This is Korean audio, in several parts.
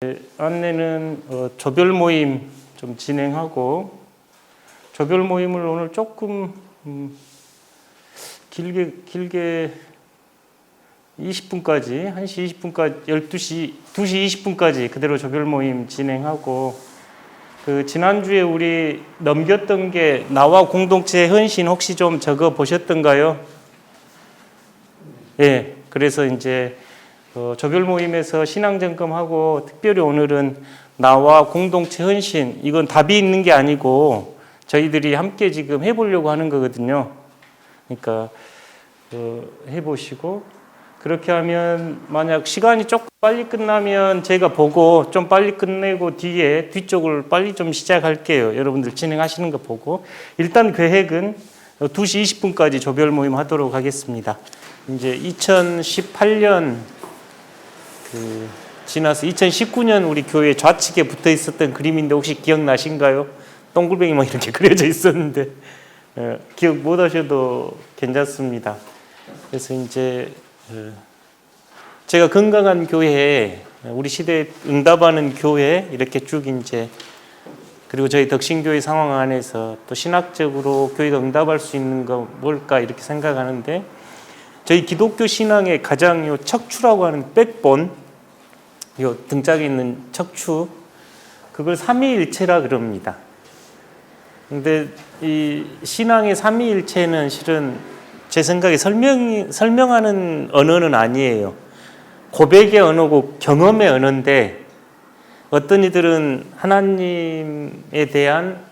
안내는 조별 모임 좀 진행하고, 조별 모임을 오늘 조금 길게 20분까지 1시 20분까지 2시 20분까지 그대로 조별 모임 진행하고, 지난주에 우리 넘겼던 게 나와 공동체 헌신 혹시 좀 적어 보셨던가요? 예, 그래서 이제 조별 모임에서 신앙 점검하고, 특별히 오늘은 나와 공동체 헌신, 이건 답이 있는 게 아니고 저희들이 함께 지금 해보려고 하는 거거든요. 그러니까 해보시고, 그렇게 하면 만약 시간이 조금 빨리 끝나면 제가 보고 좀 빨리 끝내고 뒤쪽을 빨리 좀 시작할게요. 여러분들 진행하시는 거 보고. 일단 계획은 2시 20분까지 조별 모임 하도록 하겠습니다. 이제 2018년 지나서 2019년 우리 교회 좌측에 붙어 있었던 그림인데 혹시 기억나신가요? 동글뱅이 막 이렇게 그려져 있었는데 기억 못 하셔도 괜찮습니다. 그래서 이제 제가 건강한 교회, 우리 시대에 응답하는 교회 이렇게 쭉 이제, 그리고 저희 덕신교회 상황 안에서 또 신학적으로 교회가 응답할 수 있는 거 뭘까 이렇게 생각하는데, 저희 기독교 신앙의 가장 척추라고 하는 백본, 요 등짝에 있는 척추, 그걸 삼위일체라 그럽니다. 근데 이 신앙의 삼위일체는 실은 제 생각에 설명하는 언어는 아니에요. 고백의 언어고 경험의 언어인데, 어떤 이들은 하나님에 대한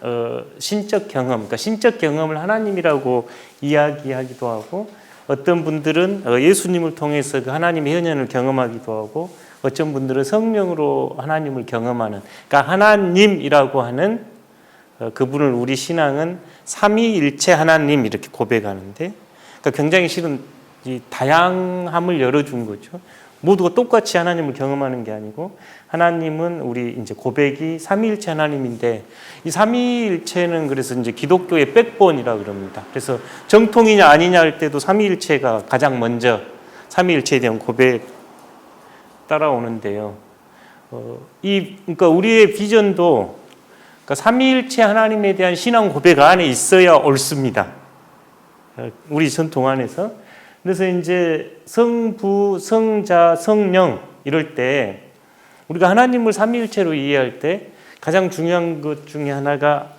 신적 경험, 그러니까 신적 경험을 하나님이라고 이야기하기도 하고, 어떤 분들은 예수님을 통해서 그 하나님의 현현을 경험하기도 하고, 어떤 분들은 성령으로 하나님을 경험하는, 그러니까 하나님이라고 하는 그분을 우리 신앙은 삼위일체 하나님 이렇게 고백하는데, 그러니까 굉장히 실은 이 다양함을 열어준 거죠. 모두가 똑같이 하나님을 경험하는 게 아니고, 하나님은 우리 이제 고백이 삼위일체 하나님인데, 이 삼위일체는 그래서 이제 기독교의 백본이라 그럽니다. 그래서 정통이냐 아니냐 할 때도 삼위일체가 가장 먼저 삼위일체에 대한 고백 따라오는데요. 그러니까 우리의 비전도, 그러니까 삼위일체 하나님에 대한 신앙 고백 안에 있어야 옳습니다. 우리 전통 안에서. 그래서 이제 성부, 성자, 성령 이럴 때 우리가 하나님을 삼위일체로 이해할 때 가장 중요한 것 중에 하나가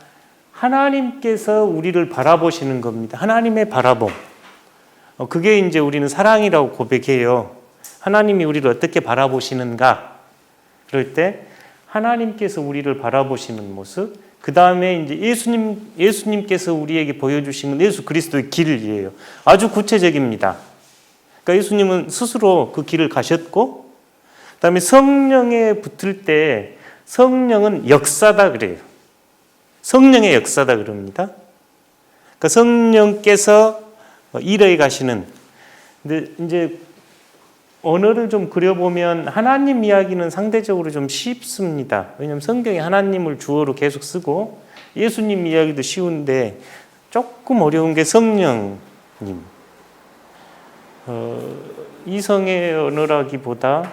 하나님께서 우리를 바라보시는 겁니다. 하나님의 바라봄. 그게 이제 우리는 사랑이라고 고백해요. 하나님이 우리를 어떻게 바라보시는가? 그럴 때 하나님께서 우리를 바라보시는 모습, 그 다음에 이제 예수님께서 우리에게 보여주신 예수 그리스도의 길이에요. 아주 구체적입니다. 그러니까 예수님은 스스로 그 길을 가셨고, 그 다음에 성령에 붙을 때 성령은 역사다 그래요. 성령의 역사다 그럽니다. 그러니까 성령께서 일해 가시는. 근데 이제 언어를 좀 그려보면 하나님 이야기는 상대적으로 좀 쉽습니다. 왜냐하면 성경에 하나님을 주어로 계속 쓰고, 예수님 이야기도 쉬운데 조금 어려운 게 성령님. 이성의 언어라기보다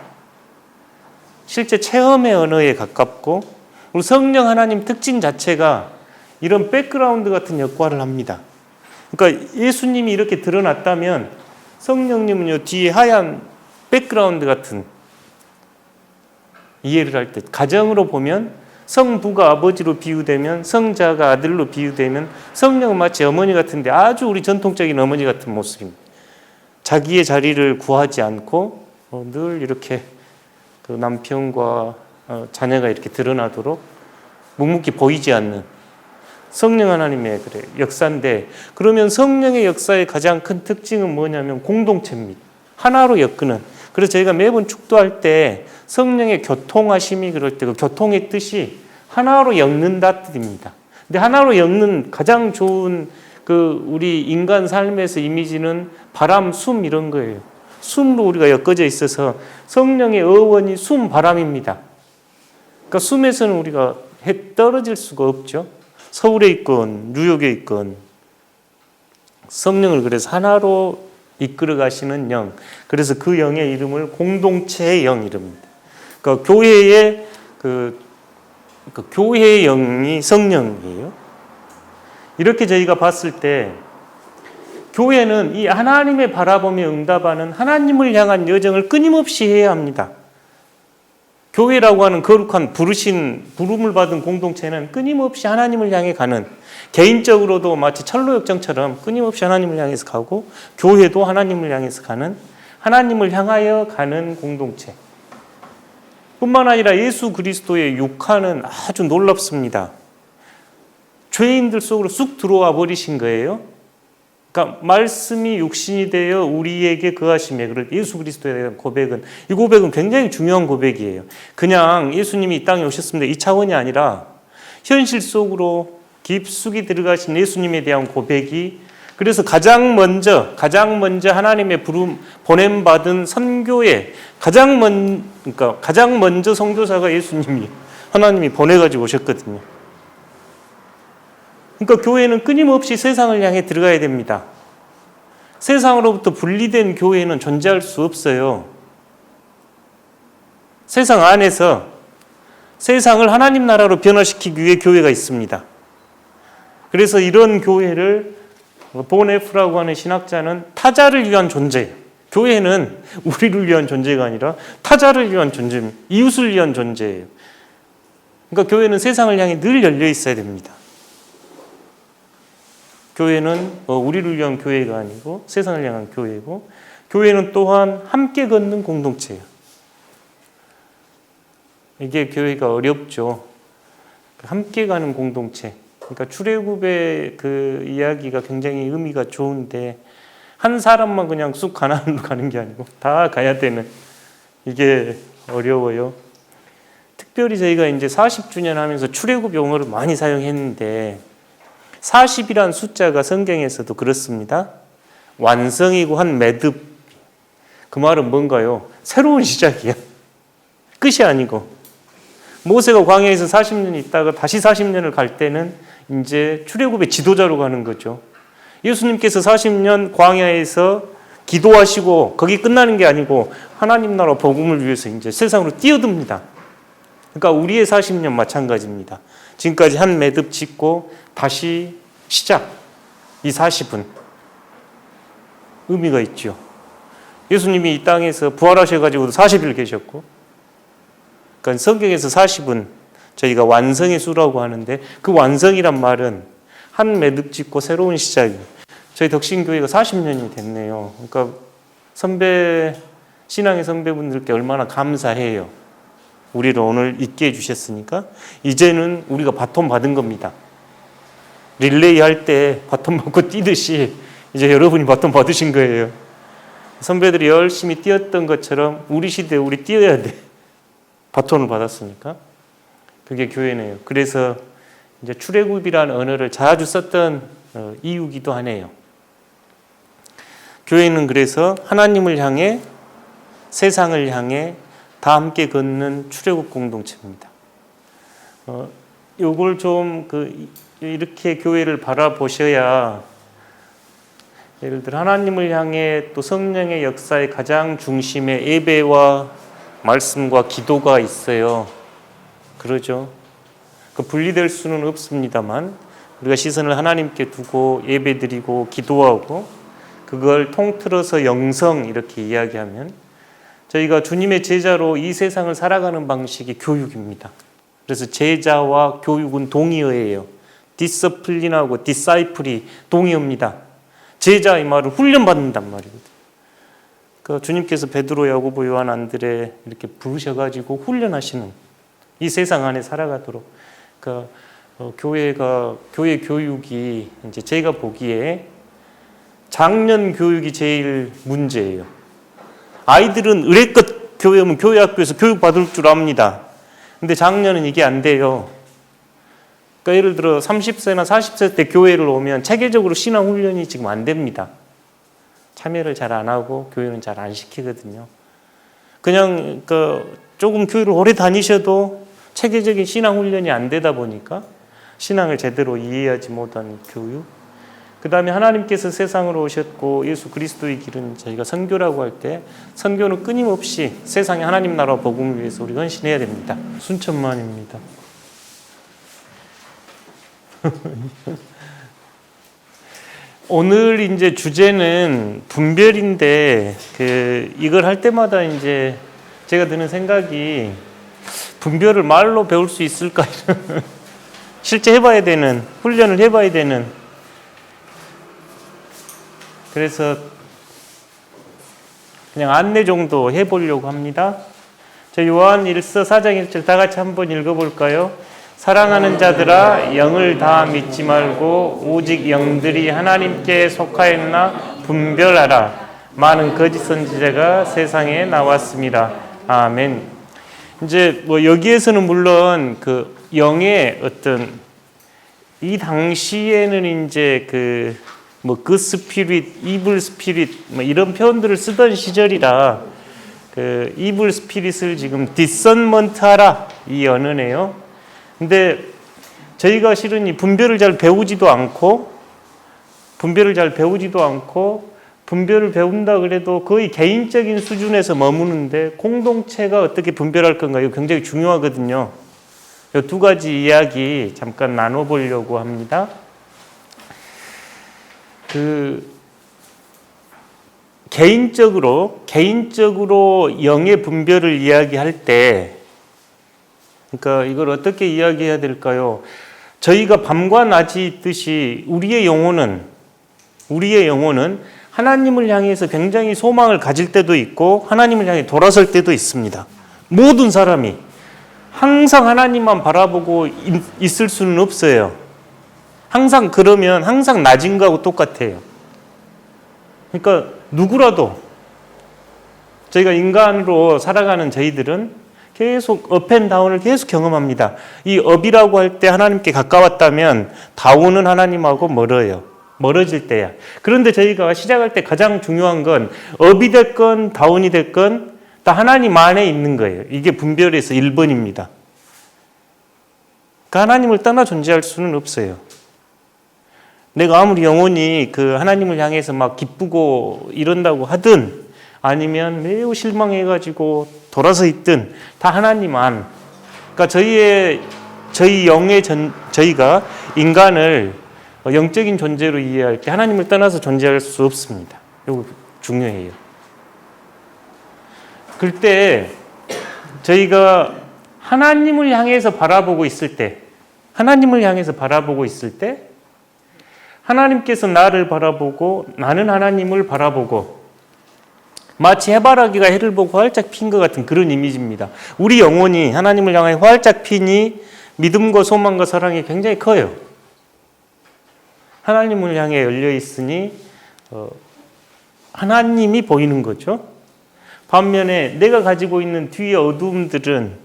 실제 체험의 언어에 가깝고, 그리고 성령 하나님 특징 자체가 이런 백그라운드 같은 역할을 합니다. 그러니까 예수님이 이렇게 드러났다면 성령님은 뒤에 하얀 백그라운드 같은, 이해를 할 때 가정으로 보면 성부가 아버지로 비유되면 성자가 아들로 비유되면 성령은 마치 어머니 같은데 아주 우리 전통적인 어머니 같은 모습입니다. 자기의 자리를 구하지 않고 늘 이렇게 그 남편과 자녀가 이렇게 드러나도록 묵묵히 보이지 않는 성령 하나님의 역사인데, 그러면 성령의 역사의 가장 큰 특징은 뭐냐면 공동체입니다. 하나로 엮는. 그래서 저희가 매번 축도할 때 성령의 교통하심이, 그럴 때 그 교통의 뜻이 하나로 엮는다 뜻입니다. 근데 하나로 엮는 가장 좋은 우리 인간 삶에서 이미지는 바람, 숨 이런 거예요. 숨으로 우리가 엮어져 있어서 성령의 어원이 숨, 바람입니다. 그러니까 숨에서는 우리가 떨어질 수가 없죠. 서울에 있건 뉴욕에 있건 성령을 그래서 하나로 이끌어 가시는 영, 그래서 그 영의 이름을 공동체의 영 이릅니다. 그러니까 교회의 그 교회의 영이 성령이에요. 이렇게 저희가 봤을 때 교회는 이 하나님의 바라보며 응답하는 하나님을 향한 여정을 끊임없이 해야 합니다. 교회라고 하는 거룩한 부름을 받은 공동체는 끊임없이 하나님을 향해 가는, 개인적으로도 마치 철로역정처럼 끊임없이 하나님을 향해서 가고, 교회도 하나님을 향해서 가는, 하나님을 향하여 가는 공동체. 뿐만 아니라 예수 그리스도의 육화는 아주 놀랍습니다. 죄인들 속으로 쑥 들어와 버리신 거예요. 그러니까 말씀이 육신이 되어 우리에게 거하시며, 예수 그리스도에 대한 고백은, 이 고백은 굉장히 중요한 고백이에요. 그냥 예수님이 이 땅에 오셨습니다, 이 차원이 아니라 현실 속으로 깊숙이 들어가신 예수님에 대한 고백이, 그래서 가장 먼저 하나님의 부름 보냄받은 선교에 가장 먼저 선교사가 예수님이, 하나님이 보내가지고 오셨거든요. 그러니까 교회는 끊임없이 세상을 향해 들어가야 됩니다. 세상으로부터 분리된 교회는 존재할 수 없어요. 세상 안에서 세상을 하나님 나라로 변화시키기 위해 교회가 있습니다. 그래서 이런 교회를 보네프라고 하는 신학자는 타자를 위한 존재예요. 교회는 우리를 위한 존재가 아니라 타자를 위한 존재입니다. 이웃을 위한 존재예요. 그러니까 교회는 세상을 향해 늘 열려 있어야 됩니다. 교회는 우리를 위한 교회가 아니고 세상을 향한 교회고, 교회는 또한 함께 걷는 공동체예요. 이게 교회가 어렵죠. 함께 가는 공동체. 그러니까 출애굽의 그 이야기가 굉장히 의미가 좋은데, 한 사람만 그냥 쑥 가나안으로 가는 게 아니고 다 가야 되는, 이게 어려워요. 특별히 저희가 이제 40주년 하면서 출애굽 용어를 많이 사용했는데, 40이란 숫자가 성경에서도 그렇습니다. 완성이고 한 매듭. 그 말은 뭔가요? 새로운 시작이야. 끝이 아니고. 모세가 광야에서 40년 있다가 다시 40년을 갈 때는 이제 출애굽의 지도자로 가는 거죠. 예수님께서 40년 광야에서 기도하시고 거기 끝나는 게 아니고 하나님 나라 복음을 위해서 이제 세상으로 뛰어듭니다. 그러니까 우리의 40년 마찬가지입니다. 지금까지 한 매듭 짓고 다시 시작. 이 40은 의미가 있죠. 예수님이 이 땅에서 부활하셔가지고도 40일 계셨고, 그러니까 성경에서 40은 저희가 완성의 수라고 하는데, 그 완성이란 말은 한 매듭 짓고 새로운 시작이. 저희 덕신교회가 40년이 됐네요. 그러니까 신앙의 선배분들께 얼마나 감사해요. 우리를 오늘 있게 해주셨으니까 이제는 우리가 바톤 받은 겁니다. 릴레이 할 때 바톤 받고 뛰듯이 이제 여러분이 바톤 받으신 거예요. 선배들이 열심히 뛰었던 것처럼 우리 시대에 우리 뛰어야 돼. 바톤을 받았으니까. 그게 교회네요. 그래서 이제 출애굽이라는 언어를 자주 썼던 이유기도 하네요. 교회는 그래서 하나님을 향해, 세상을 향해 다 함께 걷는 출애굽 공동체입니다. 요걸 좀 이렇게 교회를 바라보셔야, 예를 들어 하나님을 향해 또 성령의 역사의 가장 중심에 예배와 말씀과 기도가 있어요. 그러죠. 분리될 수는 없습니다만, 우리가 시선을 하나님께 두고 예배드리고 기도하고, 그걸 통틀어서 영성 이렇게 이야기하면, 저희가 주님의 제자로 이 세상을 살아가는 방식이 교육입니다. 그래서 제자와 교육은 동의어예요. 디서플린하고 디사이플이 동의어입니다. 제자 이 말은 훈련받는단 말이거든요. 그러니까 주님께서 베드로, 야고보, 요한, 안드레 이렇게 부르셔가지고 훈련하시는, 이 세상 안에 살아가도록. 그러니까 교회 교육이 이제 제가 보기에 작년 교육이 제일 문제예요. 아이들은 의례껏 교회 오면 교회 학교에서 교육 받을 줄 압니다. 근데 작년은 이게 안 돼요. 그러니까 예를 들어 30세나 40세 때 교회를 오면 체계적으로 신앙 훈련이 지금 안 됩니다. 참여를 잘 안 하고 교회는 잘 안 시키거든요. 그냥 조금 교회를 오래 다니셔도 체계적인 신앙 훈련이 안 되다 보니까 신앙을 제대로 이해하지 못하는 교육. 그 다음에 하나님께서 세상으로 오셨고 예수 그리스도의 길은 저희가 선교라고 할 때 선교는 끊임없이 세상에 하나님 나라 복음을 위해서 우리가 헌신해야 됩니다. 순천만입니다. 오늘 이제 주제는 분별인데 이걸 할 때마다 이제 제가 드는 생각이 분별을 말로 배울 수 있을까? 실제 해봐야 되는, 훈련을 해봐야 되는. 그래서 그냥 안내 정도 해보려고 합니다. 자, 요한 1서 4장 1절 다 같이 한번 읽어볼까요? 사랑하는 자들아, 영을 다 믿지 말고 오직 영들이 하나님께 속하였나 분별하라. 많은 거짓 선지자가 세상에 나왔습니다. 아멘. 이제 뭐 여기에서는 물론 그 영의 어떤 이 당시에는 이제 그 스피릿, 이블 스피릿 뭐 이런 표현들을 쓰던 시절이라 그 이블 스피릿을 지금 디선먼트하라 이 언어네요. 근데 저희가 실은 이 분별을 잘 배우지도 않고 분별을 배운다 그래도 거의 개인적인 수준에서 머무는데 공동체가 어떻게 분별할 건가 이거 굉장히 중요하거든요. 이 두 가지 이야기 잠깐 나눠보려고 합니다. 개인적으로 영의 분별을 이야기할 때 그러니까 이걸 어떻게 이야기해야 될까요? 저희가 밤과 낮이 있듯이 우리의 영혼은 하나님을 향해서 굉장히 소망을 가질 때도 있고 하나님을 향해 돌아설 때도 있습니다. 모든 사람이 항상 하나님만 바라보고 있을 수는 없어요. 항상 그러면 항상 낮은 거하고 똑같아요. 그러니까 누구라도 저희가 인간으로 살아가는 저희들은 계속 업앤다운을 계속 경험합니다. 이 업이라고 할 때 하나님께 가까웠다면 다운은 하나님하고 멀어질 때야. 그런데 저희가 시작할 때 가장 중요한 건 업이 됐건 다운이 됐건 다 하나님 안에 있는 거예요. 이게 분별에서 1번입니다. 그 하나님을 떠나 존재할 수는 없어요. 내가 아무리 영혼이 그 하나님을 향해서 막 기쁘고 이런다고 하든 아니면 매우 실망해가지고 돌아서 있든 다 하나님 안. 그러니까 저희가 인간을 영적인 존재로 이해할 때 하나님을 떠나서 존재할 수 없습니다. 이거 중요해요. 그때 저희가 하나님을 향해서 바라보고 있을 때 하나님께서 나를 바라보고 나는 하나님을 바라보고 마치 해바라기가 해를 보고 활짝 핀 것 같은 그런 이미지입니다. 우리 영혼이 하나님을 향해 활짝 피니 믿음과 소망과 사랑이 굉장히 커요. 하나님을 향해 열려 있으니 하나님이 보이는 거죠. 반면에 내가 가지고 있는 뒤의 어두움들은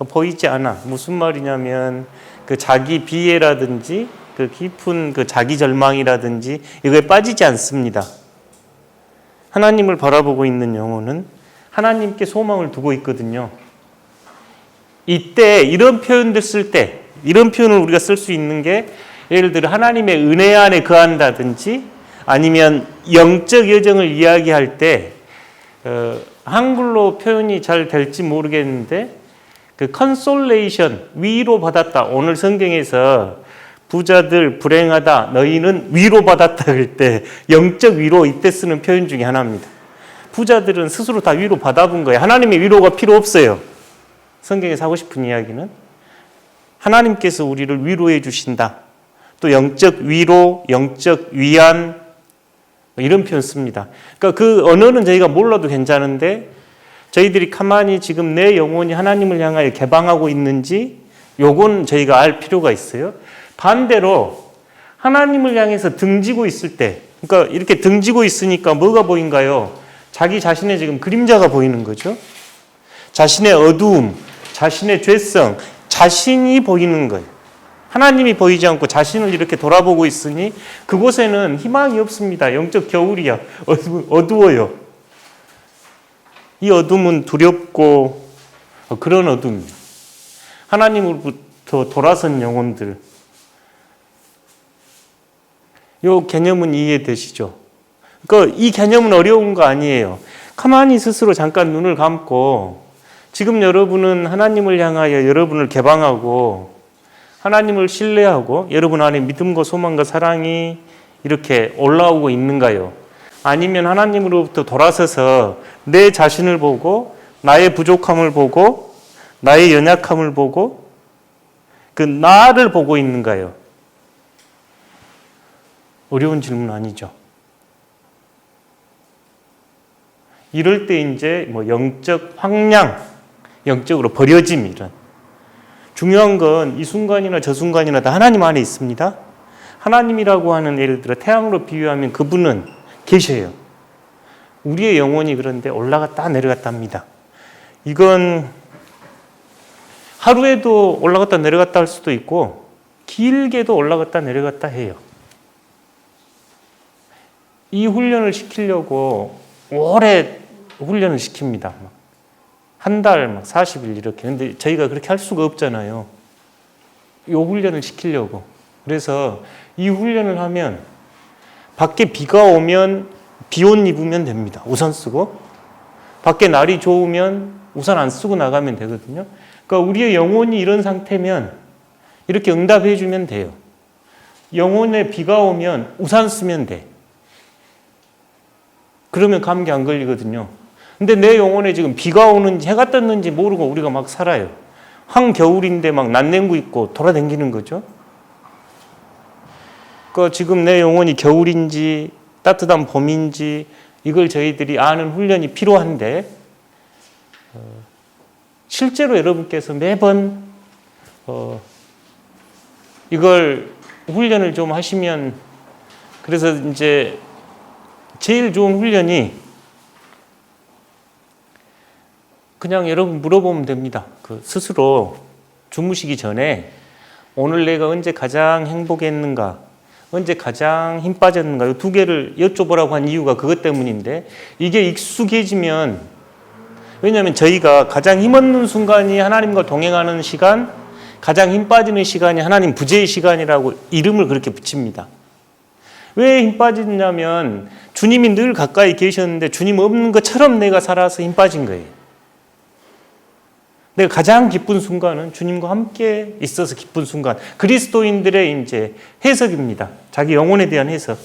보이지 않아. 무슨 말이냐면 그 자기 비애라든지 그 깊은 그 자기 절망이라든지 이거에 빠지지 않습니다. 하나님을 바라보고 있는 영혼은 하나님께 소망을 두고 있거든요. 이때 이런 표현들 쓸 때 이런 표현을 우리가 쓸 수 있는 게 예를 들어 하나님의 은혜 안에 거한다든지 아니면 영적 여정을 이야기할 때 한글로 표현이 잘 될지 모르겠는데 그 컨솔레이션 위로받았다. 오늘 성경에서 부자들 불행하다 너희는 위로받았다 그럴 때 영적 위로 이때 쓰는 표현 중에 하나입니다. 부자들은 스스로 다 위로받아본 거예요. 하나님의 위로가 필요 없어요. 성경에서 하고 싶은 이야기는 하나님께서 우리를 위로해 주신다. 또 영적 위로, 영적 위안 이런 표현 씁니다. 그러니까 그 언어는 저희가 몰라도 괜찮은데 저희들이 가만히 지금 내 영혼이 하나님을 향하여 개방하고 있는지 요건 저희가 알 필요가 있어요. 반대로 하나님을 향해서 등지고 있을 때 그러니까 이렇게 등지고 있으니까 뭐가 보인가요? 자기 자신의 지금 그림자가 보이는 거죠. 자신의 어두움, 자신의 죄성, 자신이 보이는 거예요. 하나님이 보이지 않고 자신을 이렇게 돌아보고 있으니 그곳에는 희망이 없습니다. 영적 겨울이야. 어두워요. 이 어둠은 두렵고 그런 어둠이에요. 하나님으로부터 돌아선 영혼들. 요 개념은 이해되시죠? 그러니까 이 개념은 어려운 거 아니에요. 가만히 스스로 잠깐 눈을 감고 지금 여러분은 하나님을 향하여 여러분을 개방하고 하나님을 신뢰하고 여러분 안에 믿음과 소망과 사랑이 이렇게 올라오고 있는가요? 아니면 하나님으로부터 돌아서서 내 자신을 보고 나의 부족함을 보고 나의 연약함을 보고 그 나를 보고 있는가요? 어려운 질문 아니죠. 이럴 때 이제 뭐 영적 황량, 영적으로 버려짐 이런. 중요한 건 이 순간이나 저 순간이나 다 하나님 안에 있습니다. 하나님이라고 하는 예를 들어 태양으로 비유하면 그분은 계셔요. 우리의 영혼이 그런데 올라갔다 내려갔다 합니다. 이건 하루에도 올라갔다 내려갔다 할 수도 있고 길게도 올라갔다 내려갔다 해요. 이 훈련을 시키려고 오래 훈련을 시킵니다. 한 달, 40일 이렇게. 근데 저희가 그렇게 할 수가 없잖아요. 이 훈련을 시키려고. 그래서 이 훈련을 하면 밖에 비가 오면 비옷 입으면 됩니다. 우산 쓰고. 밖에 날이 좋으면 우산 안 쓰고 나가면 되거든요. 그러니까 우리의 영혼이 이런 상태면 이렇게 응답해 주면 돼요. 영혼에 비가 오면 우산 쓰면 돼. 그러면 감기 안 걸리거든요. 근데 내 영혼에 지금 비가 오는지 해가 떴는지 모르고 우리가 막 살아요. 한겨울인데 막 난냉구 입고 돌아다니는 거죠. 그러니까 지금 내 영혼이 겨울인지 따뜻한 봄인지 이걸 저희들이 아는 훈련이 필요한데 실제로 여러분께서 매번 이걸 훈련을 좀 하시면 그래서 이제 제일 좋은 훈련이 그냥 여러분 물어보면 됩니다. 그 스스로 주무시기 전에 오늘 내가 언제 가장 행복했는가, 언제 가장 힘 빠졌는가 이 두 개를 여쭤보라고 한 이유가 그것 때문인데 이게 익숙해지면 왜냐하면 저희가 가장 힘없는 순간이 하나님과 동행하는 시간, 가장 힘 빠지는 시간이 하나님 부재의 시간이라고 이름을 그렇게 붙입니다. 왜 힘 빠지냐면 주님이 늘 가까이 계셨는데 주님 없는 것처럼 내가 살아서 힘 빠진 거예요. 내가 가장 기쁜 순간은 주님과 함께 있어서 기쁜 순간. 그리스도인들의 이제 해석입니다. 자기 영혼에 대한 해석.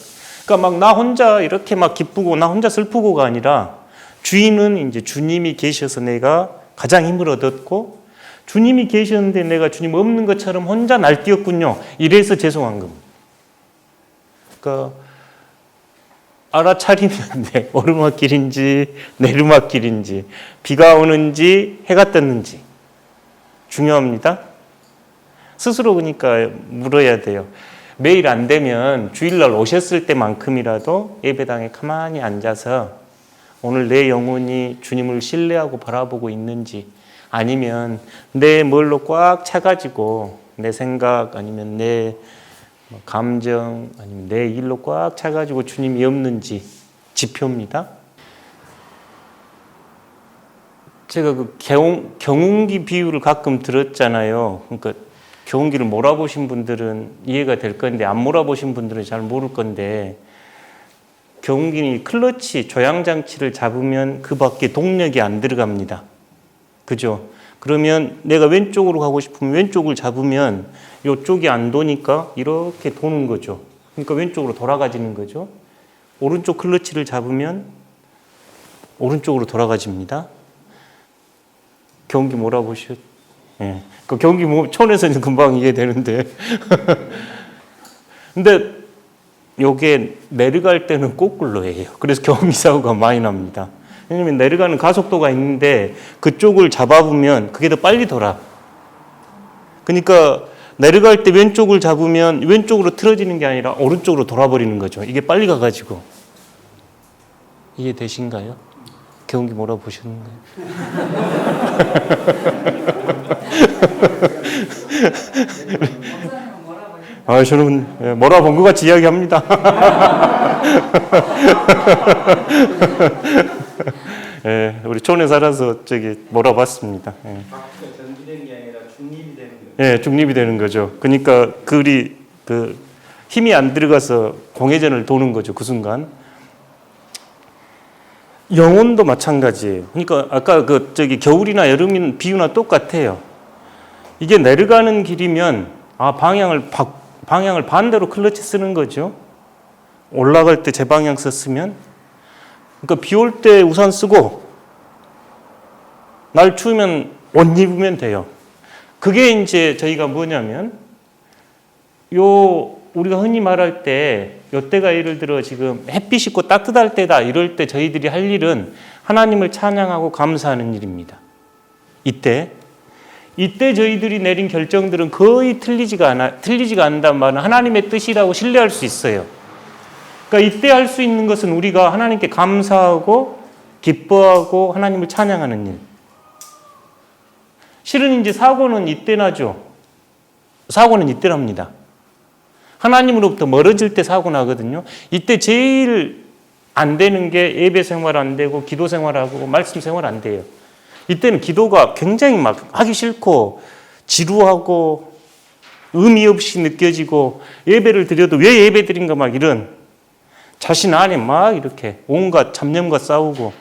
그러니까 막 나 혼자 이렇게 막 기쁘고 나 혼자 슬프고가 아니라 주인은 이제 주님이 계셔서 내가 가장 힘을 얻었고 주님이 계셨는데 내가 주님 없는 것처럼 혼자 날뛰었군요. 이래서 죄송한 겁니다. 그러니까 알아차리면 돼. 오르막길인지 내리막길인지 비가 오는지 해가 떴는지 중요합니다. 스스로 그러니까 물어야 돼요. 매일 안 되면 주일날 오셨을 때만큼이라도 예배당에 가만히 앉아서 오늘 내 영혼이 주님을 신뢰하고 바라보고 있는지 아니면 내 뭘로 꽉 차가지고 내 생각 아니면 내 감정 아니면 내 일로 꽉 차가지고 주님이 없는지 지표입니다. 제가 그 경운기 비유를 가끔 들었잖아요. 그러니까 경운기를 몰아보신 분들은 이해가 될 건데 안 몰아보신 분들은 잘 모를 건데 경운기는 클러치 조향장치를 잡으면 그 밖에 동력이 안 들어갑니다. 그죠? 그러면 내가 왼쪽으로 가고 싶으면 왼쪽을 잡으면 이쪽이 안 도니까 이렇게 도는 거죠. 그러니까 왼쪽으로 돌아가지는 거죠. 오른쪽 클러치를 잡으면 오른쪽으로 돌아가집니다. 경기 몰아보셨? 예. 그 경기 촌에서는 금방 이해되는데. 근데 요게 내려갈 때는 거꾸로 해요. 그래서 경미사고가 많이 납니다. 왜냐면 내려가는 가속도가 있는데 그쪽을 잡아보면 그게 더 빨리 돌아. 그러니까 내려갈 때 왼쪽을 잡으면 왼쪽으로 틀어지는 게 아니라 오른쪽으로 돌아버리는 거죠. 이게 빨리 가가지고. 이해되신가요? 경기 몰아보셨는가요? 아, 저는 몰아본 것 같이 이야기합니다. 예, 우리 촌에 살아서 저기 몰아봤습니다. 예. 바퀴가 전기되는 게 아니라 중립이 되는 거죠. 예, 중립이 되는 거죠. 그러니까 그 힘이 안 들어가서 공회전을 도는 거죠. 그 순간. 영혼도 마찬가지예요. 그러니까 아까 겨울이나 여름인 비유나 똑같아요. 이게 내려가는 길이면 방향을 반대로 클러치 쓰는 거죠. 올라갈 때 제 방향 썼으면. 그러니까 비 올 때 우산 쓰고 날 추우면 옷 입으면 돼요. 그게 이제 저희가 뭐냐면 우리가 흔히 말할 때 요때가 예를 들어 지금 햇빛 있고 따뜻할 때다 이럴 때 저희들이 할 일은 하나님을 찬양하고 감사하는 일입니다. 이때 저희들이 내린 결정들은 거의 틀리지가 않는단 말은 하나님의 뜻이라고 신뢰할 수 있어요. 그러니까 이때 할 수 있는 것은 우리가 하나님께 감사하고 기뻐하고 하나님을 찬양하는 일. 실은 이제 사고는 이때 나죠. 사고는 이때 납니다. 하나님으로부터 멀어질 때 사고 나거든요. 이때 제일 안 되는 게 예배 생활 안 되고 기도 생활하고 말씀 생활 안 돼요. 이때는 기도가 굉장히 막 하기 싫고 지루하고 의미 없이 느껴지고 예배를 드려도 왜 예배 드린가 막 이런 자신 안에 막 이렇게 온갖 잡념과 싸우고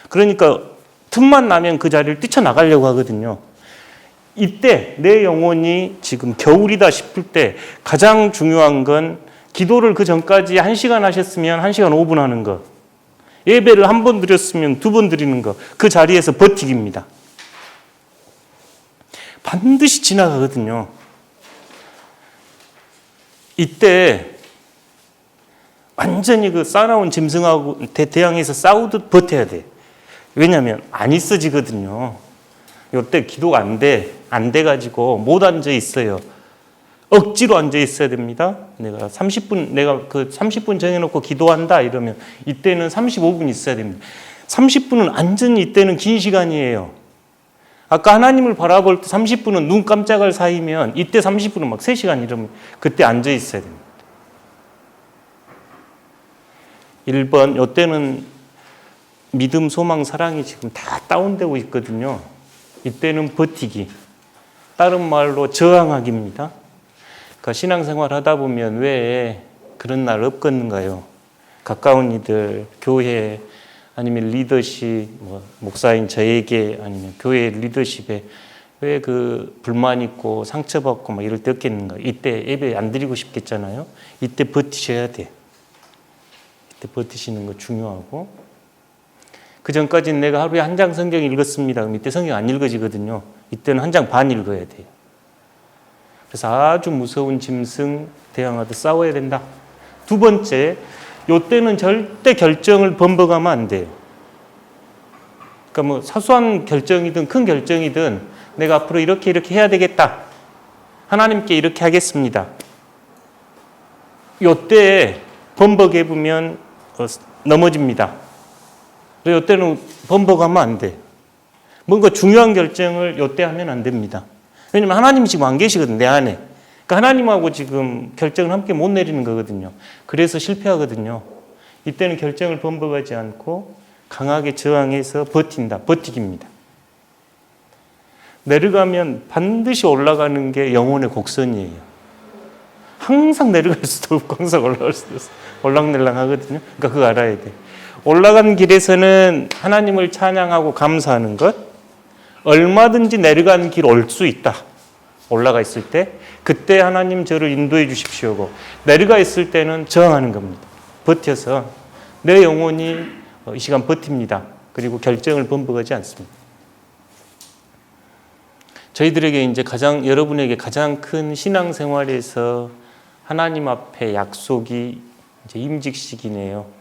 그러니까 틈만 나면 그 자리를 뛰쳐나가려고 하거든요. 이때 내 영혼이 지금 겨울이다 싶을 때 가장 중요한 건 기도를 그 전까지 1시간 하셨으면 1시간 5분 하는 것. 예배를 1번 드렸으면 2번 드리는 것. 그 자리에서 버티기입니다. 반드시 지나가거든요. 이때 완전히 그 싸나운 짐승하고 대항해서 싸우듯 버텨야 돼. 왜냐하면 안 있어지거든요. 이때 기도가 안 돼가지고 못 앉아 있어요. 억지로 앉아 있어야 됩니다. 내가 그 30분 정해놓고 기도한다 이러면 이때는 35분 있어야 됩니다. 30분은 완전히 이때는 긴 시간이에요. 아까 하나님을 바라볼 때 30분은 눈 깜짝할 사이면 이때 30분은 막 3시간 이러면 그때 앉아 있어야 됩니다. 1번, 이때는 믿음, 소망, 사랑이 지금 다 다운되고 있거든요. 이때는 버티기. 다른 말로 저항하기입니다. 그러니까 신앙생활 하다 보면 왜 그런 날 없겠는가요? 가까운 이들, 교회, 아니면 리더십, 목사인 저에게 아니면 교회 리더십에 왜 그 불만 있고 상처받고 막 이럴 때 없겠는가? 이때 예배 안 드리고 싶겠잖아요. 이때 버티셔야 돼. 이때 버티시는 거 중요하고. 그 전까지는 내가 하루에 한 장 성경 읽었습니다. 그럼 이때 성경 안 읽어지거든요. 이때는 한 장 반 읽어야 돼요. 그래서 아주 무서운 짐승 대항하듯 싸워야 된다. 2번째, 이때는 절대 결정을 번복하면 안 돼요. 그러니까 사소한 결정이든 큰 결정이든 내가 앞으로 이렇게 해야 되겠다. 하나님께 이렇게 하겠습니다. 이때 번복해보면 넘어집니다. 이때는 번복하면 안 돼. 뭔가 중요한 결정을 이때 하면 안 됩니다. 왜냐면 하나님이 지금 안 계시거든, 내 안에. 그러니까 하나님하고 지금 결정을 함께 못 내리는 거거든요. 그래서 실패하거든요. 이때는 결정을 번복하지 않고 강하게 저항해서 버틴다. 버티기입니다. 내려가면 반드시 올라가는 게 영혼의 곡선이에요. 항상 내려갈 수도 없고 항상 올라갈 수도 없어. 올랑내랑 하거든요. 그러니까 그거 알아야 돼. 올라가는 길에서는 하나님을 찬양하고 감사하는 것, 얼마든지 내려가는 길 올 수 있다. 올라가 있을 때 그때 하나님 저를 인도해 주십시오고, 내려가 있을 때는 저항하는 겁니다. 버텨서 내 영혼이 이 시간 버팁니다. 그리고 결정을 번복하지 않습니다. 저희들에게 이제 여러분에게 가장 큰 신앙생활에서 하나님 앞에 약속이 이제 임직식이네요.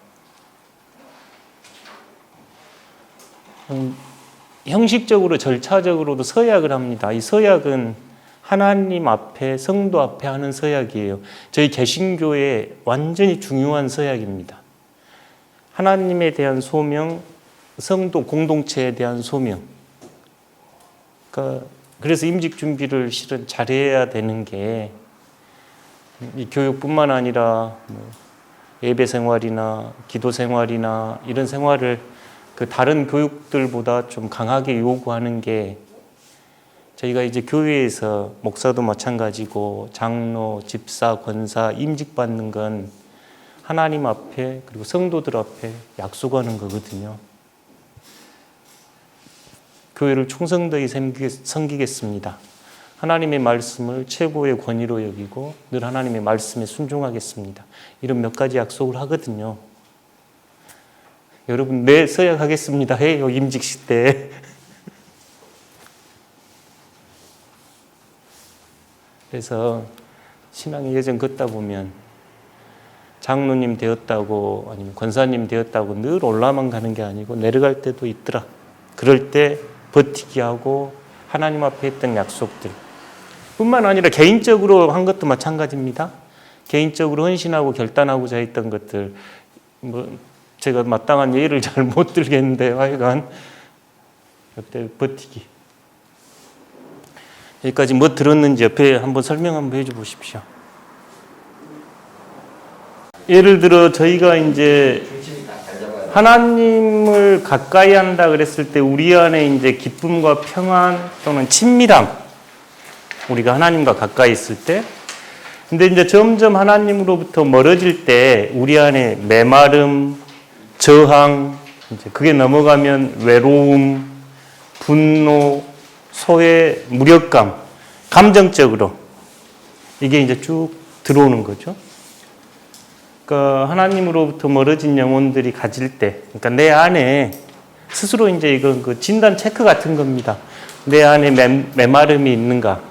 형식적으로 절차적으로도 서약을 합니다. 이 서약은 하나님 앞에, 성도 앞에 하는 서약이에요. 저희 개신교의 완전히 중요한 서약입니다. 하나님에 대한 소명, 성도 공동체에 대한 소명. 그래서 임직 준비를 실은 잘해야 되는 게, 이 교육뿐만 아니라 예배 생활이나 기도 생활이나 이런 생활을 그 다른 교육들보다 좀 강하게 요구하는 게 저희가 이제 교회에서 목사도 마찬가지고 장로, 집사, 권사 임직 받는 건 하나님 앞에 그리고 성도들 앞에 약속하는 거거든요. 교회를 충성되게 섬기겠습니다. 하나님의 말씀을 최고의 권위로 여기고 늘 하나님의 말씀에 순종하겠습니다. 이런 몇 가지 약속을 하거든요. 여러분, 네, 서약하겠습니다 해요, 임직식 때. 그래서 신앙의 여정 걷다 보면 장로님 되었다고 아니면 권사님 되었다고 늘 올라만 가는 게 아니고 내려갈 때도 있더라. 그럴 때 버티기 하고 하나님 앞에 했던 약속들 뿐만 아니라 개인적으로 한 것도 마찬가지입니다. 개인적으로 헌신하고 결단하고자 했던 것들, 뭐 제가 마땅한 예를 잘 못 들겠는데 하여간 그때 버티기. 여기까지 뭐 들었는지 옆에 한번 설명 한번 해줘 보십시오. 예를 들어 저희가 이제 하나님을 가까이 한다 그랬을 때 우리 안에 이제 기쁨과 평안 또는 친밀함, 우리가 하나님과 가까이 있을 때, 근데 이제 점점 하나님으로부터 멀어질 때 우리 안에 메마름, 저항, 이제 그게 넘어가면 외로움, 분노, 소외, 무력감, 감정적으로 이게 이제 쭉 들어오는 거죠. 그러니까 하나님으로부터 멀어진 영혼들이 가질 때, 그러니까 내 안에 스스로 이제 이건 그 진단 체크 같은 겁니다. 내 안에 메마름이 있는가?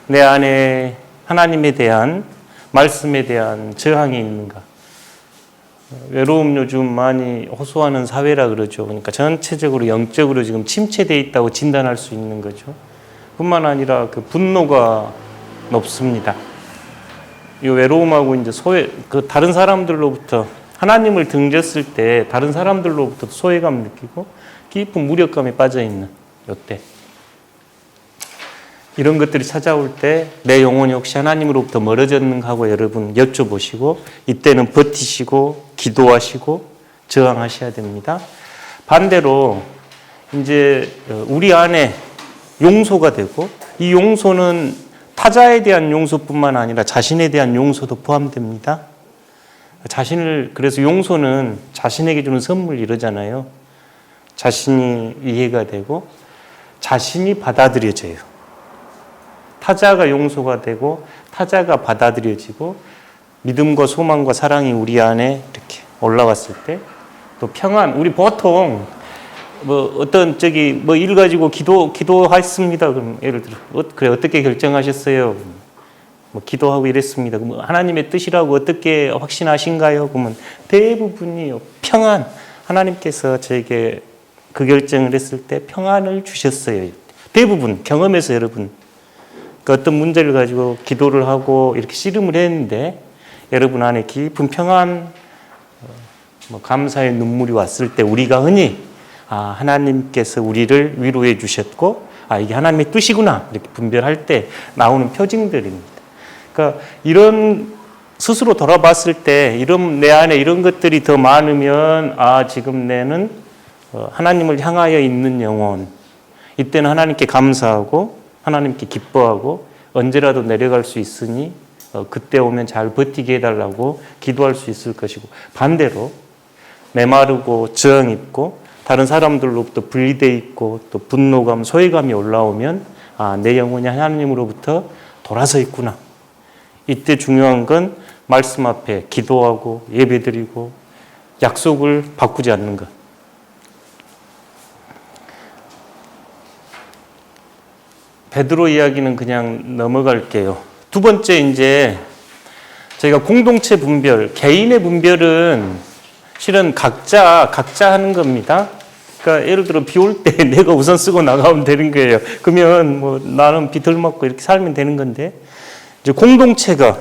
내 안에 하나님에 대한 말씀에 대한 저항이 있는가? 외로움 요즘 많이 호소하는 사회라 그러죠. 그러니까 전체적으로 영적으로 지금 침체되어 있다고 진단할 수 있는 거죠. 뿐만 아니라 그 분노가 높습니다. 이 외로움하고 이제 소외, 그 다른 사람들로부터 하나님을 등졌을 때 다른 사람들로부터 소외감 느끼고 깊은 무력감에 빠져 있는 이때 이런 것들이 찾아올 때 내 영혼이 혹시 하나님으로부터 멀어졌는가 하고 여러분 여쭤보시고 이때는 버티시고 기도하시고 저항하셔야 됩니다. 반대로 이제 우리 안에 용서가 되고 이 용서는 타자에 대한 용서뿐만 아니라 자신에 대한 용서도 포함됩니다. 그래서 용서는 자신에게 주는 선물 이러잖아요. 자신이 이해가 되고 자신이 받아들여져요. 타자가 용서가 되고 타자가 받아들여지고 믿음과 소망과 사랑이 우리 안에 이렇게 올라왔을 때 또 평안, 우리 보통 뭐 어떤 뭐 일 가지고 기도했습니다. 그럼 예를 들어 그래 어떻게 결정하셨어요? 뭐 기도하고 이랬습니다. 그럼 하나님의 뜻이라고 어떻게 확신하신가요? 그러면 대부분이 평안, 하나님께서 저에게 그 결정을 했을 때 평안을 주셨어요. 대부분 경험에서 여러분 그 어떤 문제를 가지고 기도를 하고 이렇게 씨름을 했는데 여러분 안에 깊은 평안, 뭐 감사의 눈물이 왔을 때 우리가 흔히 하나님께서 우리를 위로해 주셨고 이게 하나님의 뜻이구나 이렇게 분별할 때 나오는 표징들입니다. 그러니까 이런 스스로 돌아봤을 때 이런 내 안에 이런 것들이 더 많으면 지금 내는 하나님을 향하여 있는 영혼, 이때는 하나님께 감사하고 하나님께 기뻐하고 언제라도 내려갈 수 있으니 그때 오면 잘 버티게 해달라고 기도할 수 있을 것이고, 반대로 메마르고 저항 있고 다른 사람들로부터 분리되어 있고 또 분노감, 소외감이 올라오면 내 영혼이 하나님으로부터 돌아서 있구나. 이때 중요한 건 말씀 앞에 기도하고 예배드리고 약속을 바꾸지 않는 것. 베드로 이야기는 그냥 넘어갈게요. 두 번째 이제 저희가 공동체 분별, 개인의 분별은 실은 각자 하는 겁니다. 그러니까 예를 들어 비 올 때 내가 우산 쓰고 나가면 되는 거예요. 그러면 뭐 나는 비 덜 맞고 이렇게 살면 되는 건데, 이제 공동체가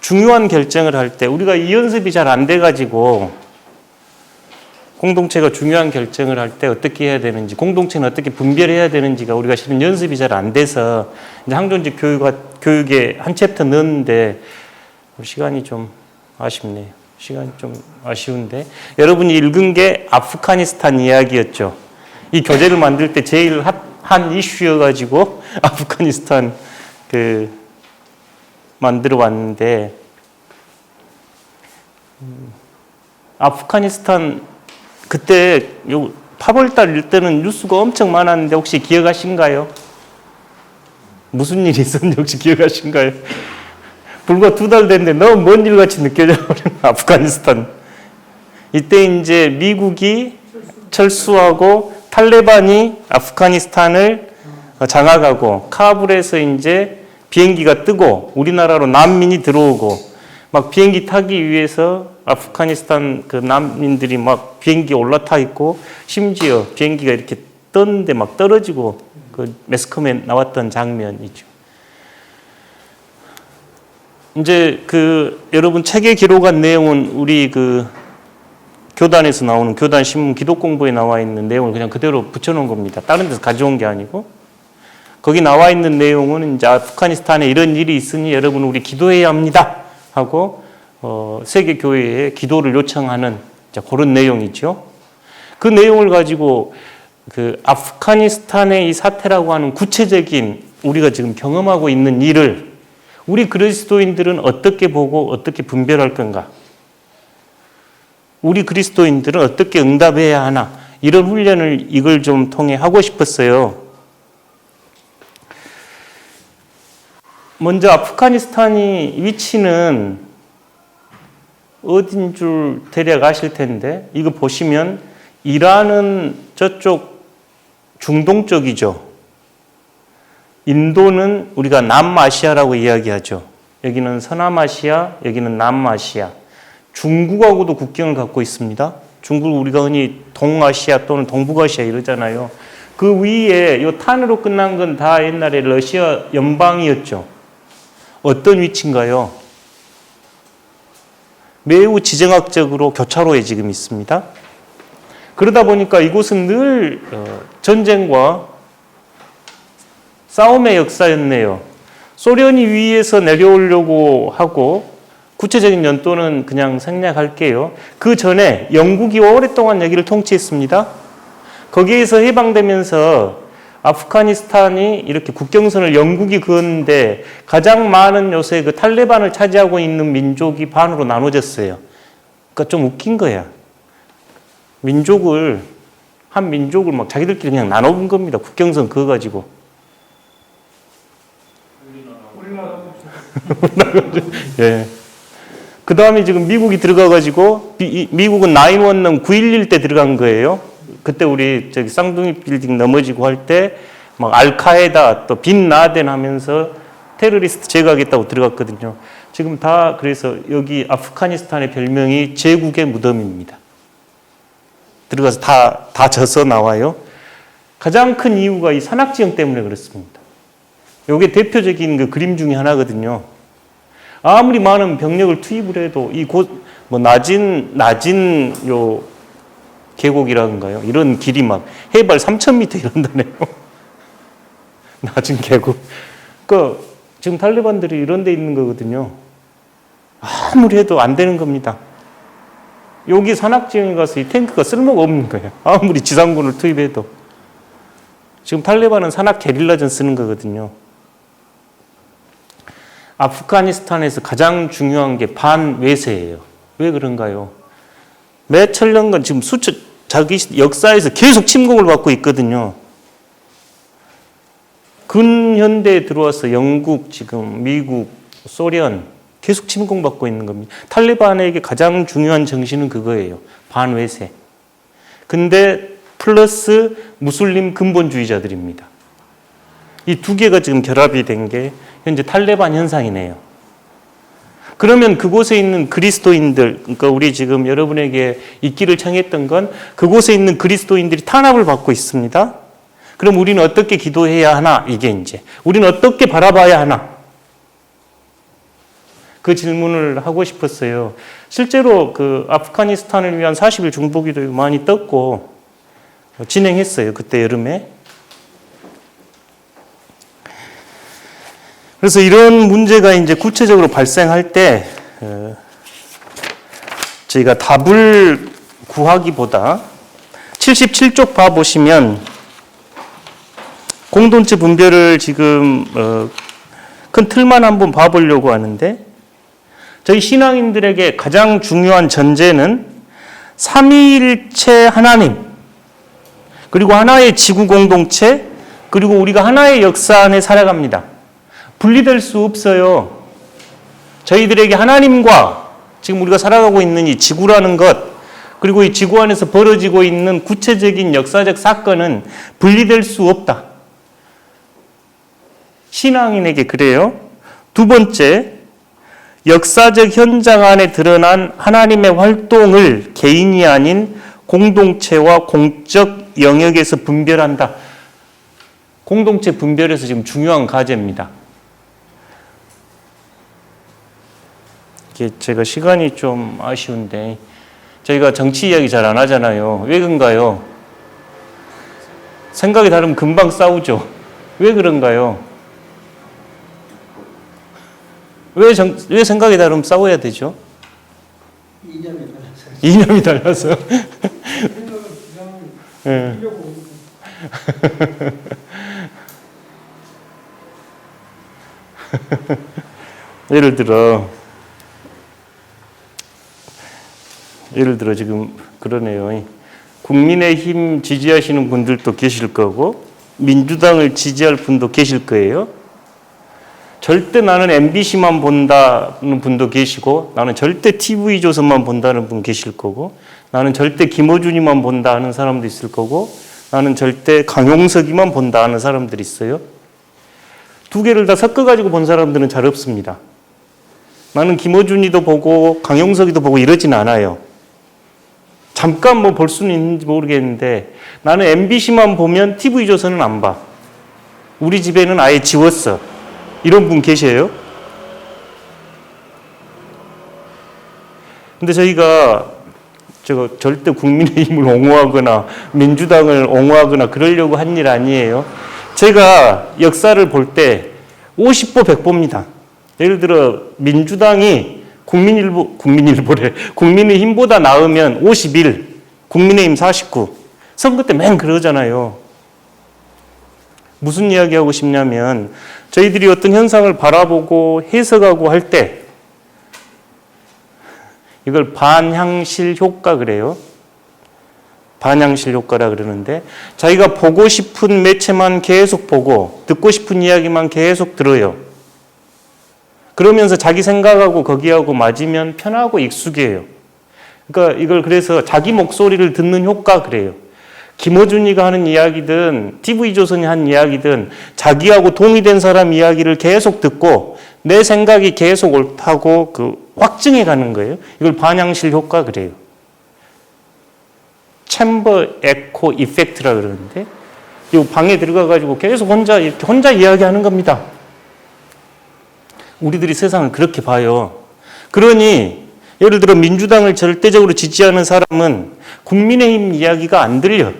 중요한 결정을 할 때 우리가 이 연습이 잘 안 돼가지고 공동체가 중요한 결정을 할 때 어떻게 해야 되는지, 공동체는 어떻게 분별해야 되는지가 우리가 실은 연습이 잘 안 돼서 이제 항존직 교육에 한 챕터 넣었는데 시간이 좀 아쉽네요. 시간이 좀 아쉬운데, 여러분이 읽은 게 아프가니스탄 이야기였죠. 이 교재를 만들 때 제일 한 이슈여가지고 아프가니스탄 만들어 왔는데, 아프가니스탄 그때 8월달 때는 뉴스가 엄청 많았는데 혹시 기억하신가요? 무슨 일이 있었는지 혹시 기억하신가요? 불과 2달 됐는데 너무 먼 일같이 느껴져 버린 아프가니스탄. 이때 이제 미국이 철수하고 탈레반이 아프가니스탄을 장악하고 카불에서 이제 비행기가 뜨고 우리나라로 난민이 들어오고 막 비행기 타기 위해서 아프가니스탄 그 난민들이 막 비행기에 올라타 있고 심지어 비행기가 이렇게 떴는데 막 떨어지고 그 매스컴에 나왔던 장면이죠. 이제 여러분 책에 기록한 내용은 우리 교단에서 나오는 교단 신문 기독 공부에 나와 있는 내용을 그냥 그대로 붙여놓은 겁니다. 다른 데서 가져온 게 아니고. 거기 나와 있는 내용은 이제 아프가니스탄에 이런 일이 있으니 여러분 우리 기도해야 합니다 하고 세계 교회에 기도를 요청하는 그런 내용이죠. 그 내용을 가지고 아프가니스탄의 이 사태라고 하는 구체적인 우리가 지금 경험하고 있는 일을 우리 그리스도인들은 어떻게 보고 어떻게 분별할 건가? 우리 그리스도인들은 어떻게 응답해야 하나? 이런 훈련을 이걸 좀 통해 하고 싶었어요. 먼저 아프가니스탄이 위치는 어딘 줄 대략 아실 텐데 이거 보시면 이란은 저쪽 중동 쪽이죠. 인도는 우리가 남아시아라고 이야기하죠. 여기는 서남아시아, 여기는 남아시아. 중국하고도 국경을 갖고 있습니다. 중국 우리가 흔히 동아시아 또는 동북아시아 이러잖아요. 그 위에 이 탄으로 끝난 건 다 옛날에 러시아 연방이었죠. 어떤 위치인가요? 매우 지정학적으로 교차로에 지금 있습니다. 그러다 보니까 이곳은 늘 전쟁과 싸움의 역사였네요. 소련이 위에서 내려오려고 하고 구체적인 연도는 그냥 생략할게요. 그 전에 영국이 오랫동안 여기를 통치했습니다. 거기에서 해방되면서 아프가니스탄이 이렇게 국경선을 영국이 그었는데 가장 많은 요새 탈레반을 차지하고 있는 민족이 반으로 나눠졌어요. 그러니까 좀 웃긴 거야. 한 민족을 막 자기들끼리 그냥 나눠본 겁니다. 국경선 그어가지고. 예. 그 다음에 지금 미국이 들어가가지고, 미국은 911 9.11 때 들어간 거예요. 그때 우리 쌍둥이 빌딩 넘어지고 할 때, 막 알카에다 또 빈 라덴 하면서 테러리스트 제거하겠다고 들어갔거든요. 지금 다 그래서 여기 아프가니스탄의 별명이 제국의 무덤입니다. 들어가서 다 져서 나와요. 가장 큰 이유가 이 산악지형 때문에 그렇습니다. 이게 대표적인 그 그림 중에 하나거든요. 아무리 많은 병력을 투입을 해도 이 낮은 요 계곡이라는가요? 이런 길이 막 해발 3,000m 이런다네요. 낮은 계곡. 지금 탈레반들이 이런 데 있는 거거든요. 아무리 해도 안 되는 겁니다. 여기 산악지형에 가서 이 탱크가 쓸모가 없는 거예요. 아무리 지상군을 투입해도. 지금 탈레반은 산악 게릴라전 쓰는 거거든요. 아프가니스탄에서 가장 중요한 게 반외세예요. 왜 그런가요? 매 천년간 지금 자기 역사에서 계속 침공을 받고 있거든요. 근현대에 들어와서 영국, 지금 미국, 소련 계속 침공받고 있는 겁니다. 탈레반에게 가장 중요한 정신은 그거예요. 반외세. 근데 플러스 무슬림 근본주의자들입니다. 이 두 개가 지금 결합이 된 게 현재 탈레반 현상이네요. 그러면 그곳에 있는 그리스도인들, 그러니까 우리 지금 여러분에게 있기를 청했던 건 그곳에 있는 그리스도인들이 탄압을 받고 있습니다. 그럼 우리는 어떻게 기도해야 하나? 이게 이제 우리는 어떻게 바라봐야 하나? 그 질문을 하고 싶었어요. 실제로 아프가니스탄을 위한 40일 중보기도 많이 떴고 진행했어요. 그때 여름에. 그래서 이런 문제가 이제 구체적으로 발생할 때 저희가 답을 구하기보다 77쪽 봐보시면 공동체 분별을 지금 큰 틀만 한번 봐보려고 하는데, 저희 신앙인들에게 가장 중요한 전제는 삼위일체 하나님, 그리고 하나의 지구 공동체, 그리고 우리가 하나의 역사 안에 살아갑니다. 분리될 수 없어요. 저희들에게 하나님과 지금 우리가 살아가고 있는 이 지구라는 것, 그리고 이 지구 안에서 벌어지고 있는 구체적인 역사적 사건은 분리될 수 없다. 신앙인에게 그래요. 두 번째, 역사적 현장 안에 드러난 하나님의 활동을 개인이 아닌 공동체와 공적 영역에서 분별한다. 공동체 분별에서 지금 중요한 과제입니다. 이게 제가 시간이 좀 아쉬운데, 저희가 정치 이야기 잘 안 하잖아요. 왜 그런가요? 생각이 다르면 금방 싸우죠. 왜 그런가요? 왜 생각이 다르면 싸워야 되죠? 이념이 달라서. 네. 예를 들어 지금 그러네요. 국민의힘 지지하시는 분들도 계실 거고 민주당을 지지할 분도 계실 거예요. 절대 나는 MBC만 본다는 분도 계시고, 나는 절대 TV조선만 본다는 분 계실 거고, 나는 절대 김어준이만 본다 하는 사람도 있을 거고, 나는 절대 강용석이만 본다 하는 사람들이 있어요. 두 개를 다 섞어가지고 본 사람들은 잘 없습니다. 나는 김어준이도 보고 강용석이도 보고 이러진 않아요. 잠깐 뭐 볼 수는 있는지 모르겠는데, 나는 MBC만 보면 TV조선은 안 봐. 우리 집에는 아예 지웠어. 이런 분 계세요? 근데 저희가 절대 국민의힘을 옹호하거나 민주당을 옹호하거나 그러려고 한 일 아니에요. 제가 역사를 볼 때 50보 100보입니다. 예를 들어 민주당이 국민의힘보다 나으면 51, 국민의힘 49. 선거 때 맨 그러잖아요. 무슨 이야기하고 싶냐면, 저희들이 어떤 현상을 바라보고 해석하고 할 때 이걸 반향실 효과 그래요. 반향실 효과라 그러는데, 자기가 보고 싶은 매체만 계속 보고 듣고 싶은 이야기만 계속 들어요. 그러면서 자기 생각하고 거기하고 맞으면 편하고 익숙해요. 그러니까 이걸 그래서 자기 목소리를 듣는 효과 그래요. 김어준이가 하는 이야기든 TV조선이 한 이야기든 자기하고 동의된 사람 이야기를 계속 듣고 내 생각이 계속 옳다고 확증해 가는 거예요. 이걸 반향실 효과 그래요. 챔버 에코 이펙트라 그러는데, 이 방에 들어가가지고 계속 혼자 이야기하는 겁니다. 우리들이 세상을 그렇게 봐요. 그러니 예를 들어 민주당을 절대적으로 지지하는 사람은 국민의힘 이야기가 안 들려.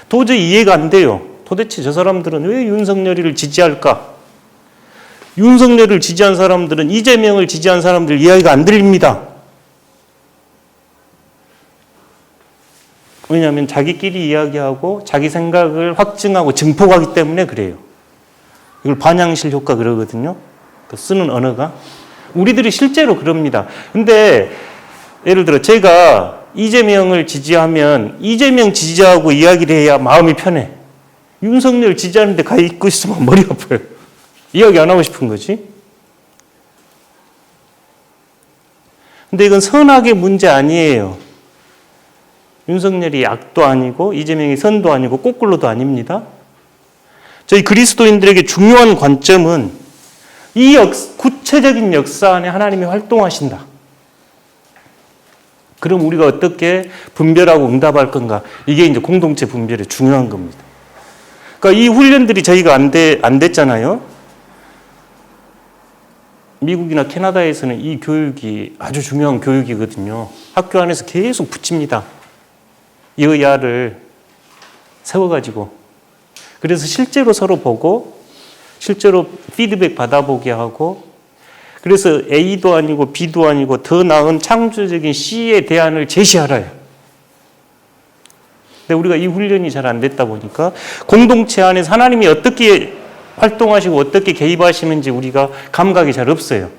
도저히 이해가 안 돼요. 도대체 저 사람들은 왜 윤석열이를 지지할까? 윤석열을 지지한 사람들은 이재명을 지지한 사람들 이야기가 안 들립니다. 왜냐하면 자기끼리 이야기하고 자기 생각을 확증하고 증폭하기 때문에 그래요. 이걸 반향실 효과 그러거든요. 쓰는 언어가. 우리들이 실제로 그럽니다. 근데 예를 들어 제가 이재명을 지지하면 이재명 지지하고 이야기를 해야 마음이 편해. 윤석열 지지하는데 가 있고 있으면 머리 아파요. 이야기 안 하고 싶은 거지. 근데 이건 선악의 문제 아니에요. 윤석열이 악도 아니고 이재명이 선도 아니고 거꾸로도 아닙니다. 저희 그리스도인들에게 중요한 관점은 이 구체적인 역사 안에 하나님이 활동하신다. 그럼 우리가 어떻게 분별하고 응답할 건가? 이게 이제 공동체 분별의 중요한 겁니다. 그러니까 이 훈련들이 저희가 안 됐잖아요. 미국이나 캐나다에서는 이 교육이 아주 중요한 교육이거든요. 학교 안에서 계속 붙입니다. 여야를 세워가지고. 그래서 실제로 서로 보고 실제로 피드백 받아보게 하고, 그래서 A도 아니고 B도 아니고 더 나은 창조적인 C의 대안을 제시하라요. 근데 우리가 이 훈련이 잘 안 됐다 보니까 공동체 안에서 하나님이 어떻게 활동하시고 어떻게 개입하시는지 우리가 감각이 잘 없어요.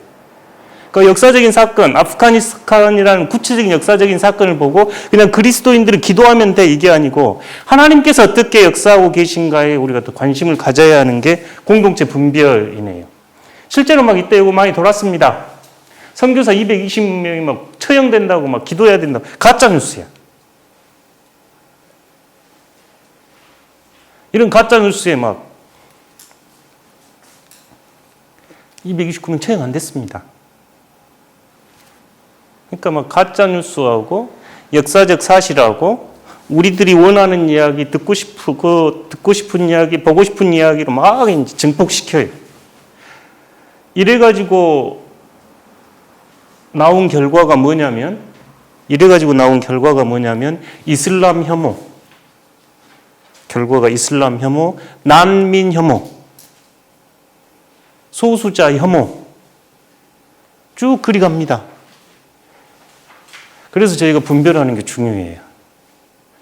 그러니까 역사적인 사건, 아프가니스탄이라는 구체적인 역사적인 사건을 보고 그냥 그리스도인들은 기도하면 돼, 이게 아니고 하나님께서 어떻게 역사하고 계신가에 우리가 또 관심을 가져야 하는 게 공동체 분별이네요. 실제로 막 이때 이거 많이 돌았습니다. 선교사 220명이 막 처형된다고 막 기도해야 된다고. 가짜 뉴스야. 이런 가짜 뉴스에 막 229명 처형 안 됐습니다. 그러니까 막 가짜 뉴스하고 역사적 사실하고 우리들이 원하는 이야기, 듣고 싶은 이야기, 보고 싶은 이야기로 막 이제 증폭시켜요. 이래가지고 나온 결과가 뭐냐면 이슬람 혐오. 결과가 이슬람 혐오, 난민 혐오, 소수자 혐오. 쭉 그리 갑니다. 그래서 저희가 분별하는 게 중요해요.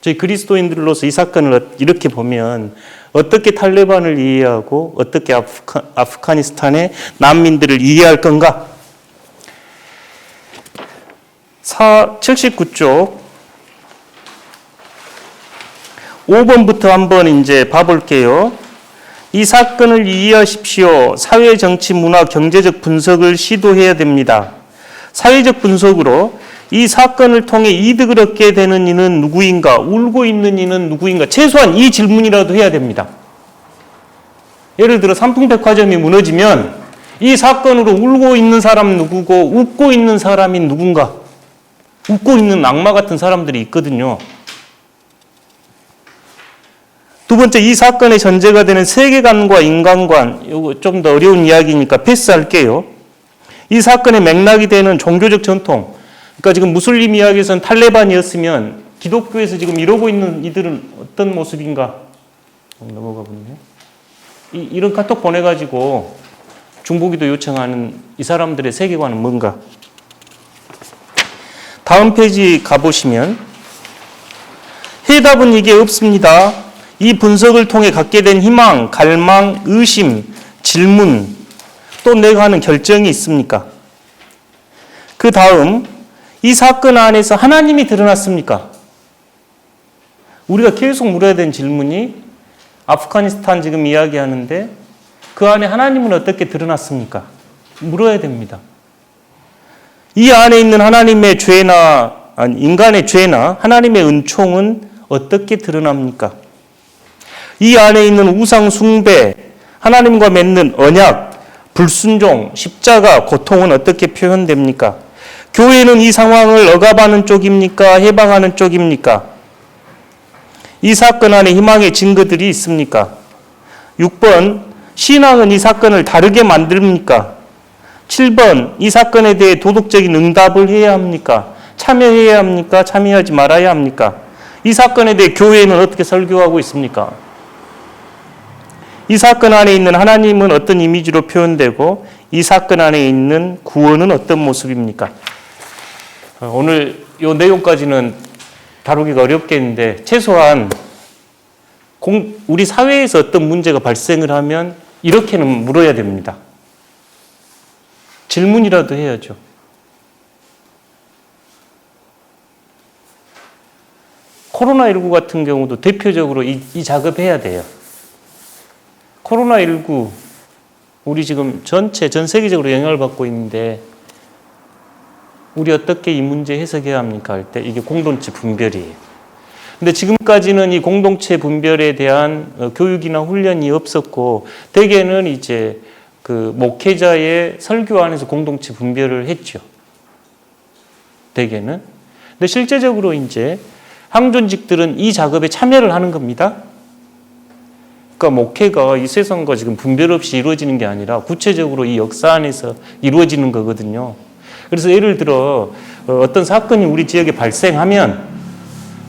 저희 그리스도인들로서 이 사건을 이렇게 보면 어떻게 탈레반을 이해하고 어떻게 아프가니스탄의 난민들을 이해할 건가? 79쪽 5번부터 한번 이제 봐볼게요. 이 사건을 이해하십시오. 사회, 정치, 문화, 경제적 분석을 시도해야 됩니다. 사회적 분석으로 이 사건을 통해 이득을 얻게 되는 이는 누구인가? 울고 있는 이는 누구인가? 최소한 이 질문이라도 해야 됩니다. 예를 들어 삼풍백화점이 무너지면 이 사건으로 울고 있는 사람 누구고 웃고 있는 사람이 누군가? 웃고 있는 악마 같은 사람들이 있거든요. 두 번째, 이 사건의 전제가 되는 세계관과 인간관, 이거 좀 더 어려운 이야기니까 패스할게요. 이 사건의 맥락이 되는 종교적 전통, 그러니까 지금 무슬림 이야기에서는 탈레반이었으면 기독교에서 지금 이러고 있는 이들은 어떤 모습인가? 넘어가 보네요. 이런 카톡 보내가지고 중보기도 요청하는 이 사람들의 세계관은 뭔가? 다음 페이지 가보시면 해답은 이게 없습니다. 이 분석을 통해 갖게 된 희망, 갈망, 의심, 질문, 또 내가 하는 결정이 있습니까? 그 다음, 이 사건 안에서 하나님이 드러났습니까? 우리가 계속 물어야 되는 질문이 아프가니스탄 지금 이야기하는데 그 안에 하나님은 어떻게 드러났습니까? 물어야 됩니다. 이 안에 있는 하나님의 죄나 인간의 죄나 하나님의 은총은 어떻게 드러납니까? 이 안에 있는 우상 숭배, 하나님과 맺는 언약, 불순종, 십자가, 고통은 어떻게 표현됩니까? 교회는 이 상황을 억압하는 쪽입니까? 해방하는 쪽입니까? 이 사건 안에 희망의 증거들이 있습니까? 6번, 신앙은 이 사건을 다르게 만듭니까? 7번, 이 사건에 대해 도덕적인 응답을 해야 합니까? 참여해야 합니까? 참여하지 말아야 합니까? 이 사건에 대해 교회는 어떻게 설교하고 있습니까? 이 사건 안에 있는 하나님은 어떤 이미지로 표현되고 이 사건 안에 있는 구원은 어떤 모습입니까? 오늘 이 내용까지는 다루기가 어렵겠는데 최소한 우리 사회에서 어떤 문제가 발생을 하면 이렇게는 물어야 됩니다. 질문이라도 해야죠. 코로나19 같은 경우도 대표적으로 이 작업해야 돼요. 코로나19 우리 지금 전 세계적으로 영향을 받고 있는데 우리 어떻게 이 문제 해석해야 합니까? 할 때 이게 공동체 분별이에요. 근데 지금까지는 이 공동체 분별에 대한 교육이나 훈련이 없었고 대개는 이제 그 목회자의 설교 안에서 공동체 분별을 했죠. 대개는. 근데 실제적으로 이제 항존직들은 이 작업에 참여를 하는 겁니다. 그러니까 목회가 이 세상과 지금 분별 없이 이루어지는 게 아니라 구체적으로 이 역사 안에서 이루어지는 거거든요. 그래서 예를 들어 어떤 사건이 우리 지역에 발생하면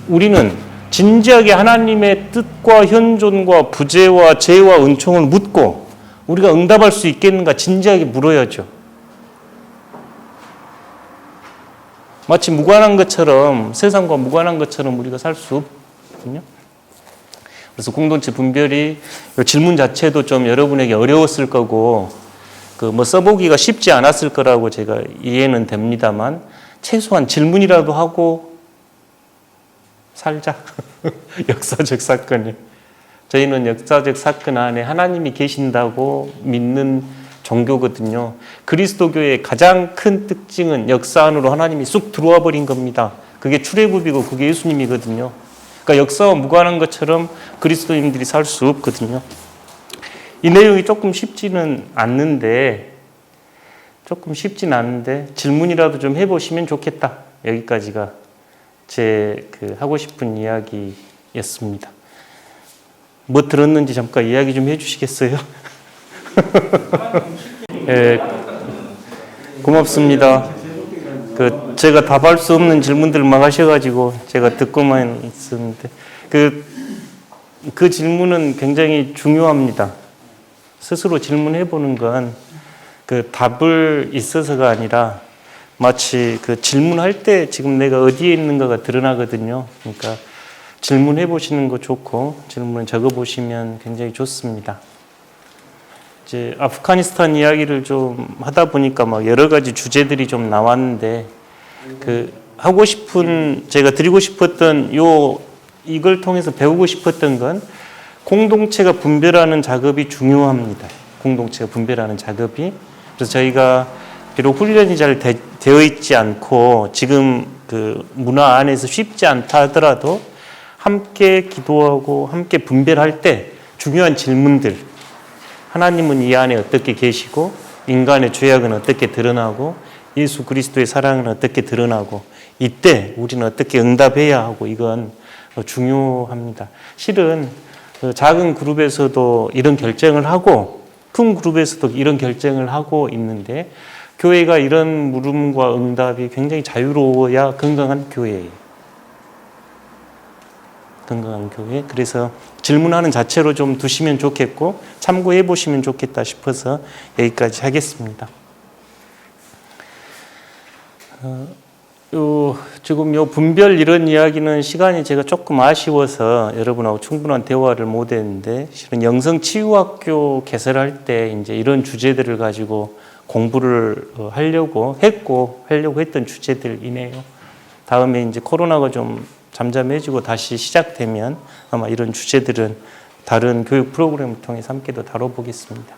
우리는 진지하게 하나님의 뜻과 현존과 부재와 죄와 은총을 묻고 우리가 응답할 수 있겠는가 진지하게 물어야죠. 마치 무관한 것처럼 세상과 무관한 것처럼 우리가 살 수 있거든요. 그래서 공동체 분별이 질문 자체도 좀 여러분에게 어려웠을 거고 그 뭐 써보기가 쉽지 않았을 거라고 제가 이해는 됩니다만 최소한 질문이라도 하고 살자. 역사적 사건이. 저희는 역사적 사건 안에 하나님이 계신다고 믿는 종교거든요. 그리스도교의 가장 큰 특징은 역사 안으로 하나님이 쑥 들어와 버린 겁니다. 그게 출애굽이고 그게 예수님이거든요. 그러니까 역사와 무관한 것처럼 그리스도인들이 살 수 없거든요. 이 내용이 조금 쉽지는 않는데 질문이라도 좀 해보시면 좋겠다. 여기까지가 제 하고 싶은 이야기였습니다. 뭐 들었는지 잠깐 이야기 좀 해주시겠어요? 예, 고맙습니다. 제가 답할 수 없는 질문들 막 하셔가지고 제가 듣고만 있었는데 그 질문은 굉장히 중요합니다. 스스로 질문해보는 건 답을 있어서가 아니라 마치 질문할 때 지금 내가 어디에 있는가가 드러나거든요. 그러니까 질문해 보시는 거 좋고 질문 적어 보시면 굉장히 좋습니다. 이제 아프가니스탄 이야기를 좀 하다 보니까 막 여러 가지 주제들이 좀 나왔는데 하고 싶은 제가 드리고 싶었던 이걸 통해서 배우고 싶었던 건 공동체가 분별하는 작업이 중요합니다. 공동체가 분별하는 작업이. 그래서 저희가 비록 훈련이 잘 되어 있지 않고 지금 문화 안에서 쉽지 않다 하더라도 함께 기도하고 함께 분별할 때 중요한 질문들, 하나님은 이 안에 어떻게 계시고 인간의 죄악은 어떻게 드러나고 예수 그리스도의 사랑은 어떻게 드러나고 이때 우리는 어떻게 응답해야 하고 이건 중요합니다. 실은 작은 그룹에서도 이런 결정을 하고 큰 그룹에서도 이런 결정을 하고 있는데 교회가 이런 물음과 응답이 굉장히 자유로워야 건강한 교회예요. 건강한 교회. 그래서 질문하는 자체로 좀 두시면 좋겠고 참고해 보시면 좋겠다 싶어서 여기까지 하겠습니다. 지금 분별 이런 이야기는 시간이 제가 조금 아쉬워서 여러분하고 충분한 대화를 못 했는데 실은 영성치유학교 개설할 때 이제 이런 주제들을 가지고 공부를 하려고 했던 주제들이네요. 다음에 이제 코로나가 좀 잠잠해지고 다시 시작되면 아마 이런 주제들은 다른 교육 프로그램을 통해서 함께 더 다뤄보겠습니다.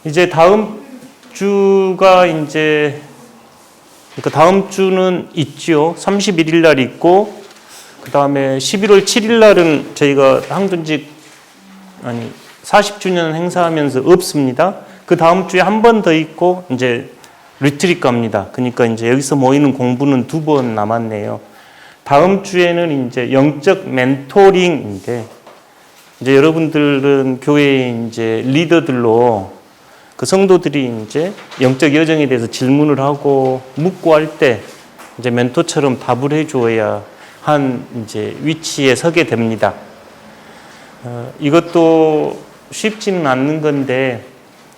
이제 다음 주가 이제 다음 주는 있죠. 31일 날 있고 그 다음에 11월 7일 날은 저희가 항존직 40주년 행사하면서 없습니다. 그 다음 주에 한 번 더 있고 이제 리트릿 갑니다. 그러니까 이제 여기서 모이는 공부는 2번 남았네요. 다음 주에는 이제 영적 멘토링인데 이제 여러분들은 교회의 이제 리더들로 성도들이 이제 영적 여정에 대해서 질문을 하고 묻고 할 때 이제 멘토처럼 답을 해줘야 한 이제 위치에 서게 됩니다. 이것도 쉽지는 않는 건데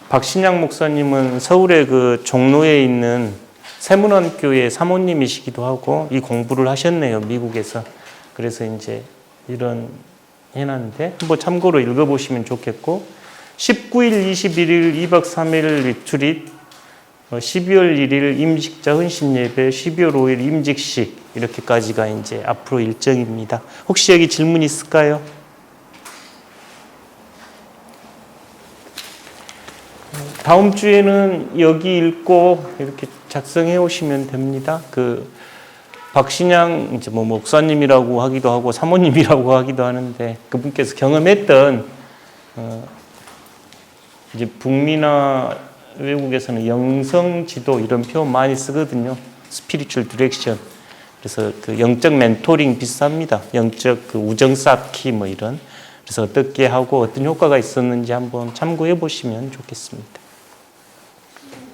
박신양 목사님은 서울의 종로에 있는 세문안교회 사모님이시기도 하고 이 공부를 하셨네요, 미국에서. 그래서 이제 이런 해놨는데 한번 참고로 읽어보시면 좋겠고 19일, 21일, 2박 3일 리트릿, 12월 1일 임직자 헌신예배, 12월 5일 임직식 이렇게까지가 이제 앞으로 일정입니다. 혹시 여기 질문 있을까요? 다음 주에는 여기 읽고 이렇게 작성해 오시면 됩니다. 박신양 이제 목사님이라고 하기도 하고 사모님이라고 하기도 하는데 그분께서 경험했던 이제 북미나 외국에서는 영성 지도 이런 표현 많이 쓰거든요. 스피리추얼 디렉션. 그래서 영적 멘토링 비슷합니다. 영적 우정 쌓기 이런. 그래서 어떻게 하고 어떤 효과가 있었는지 한번 참고해 보시면 좋겠습니다.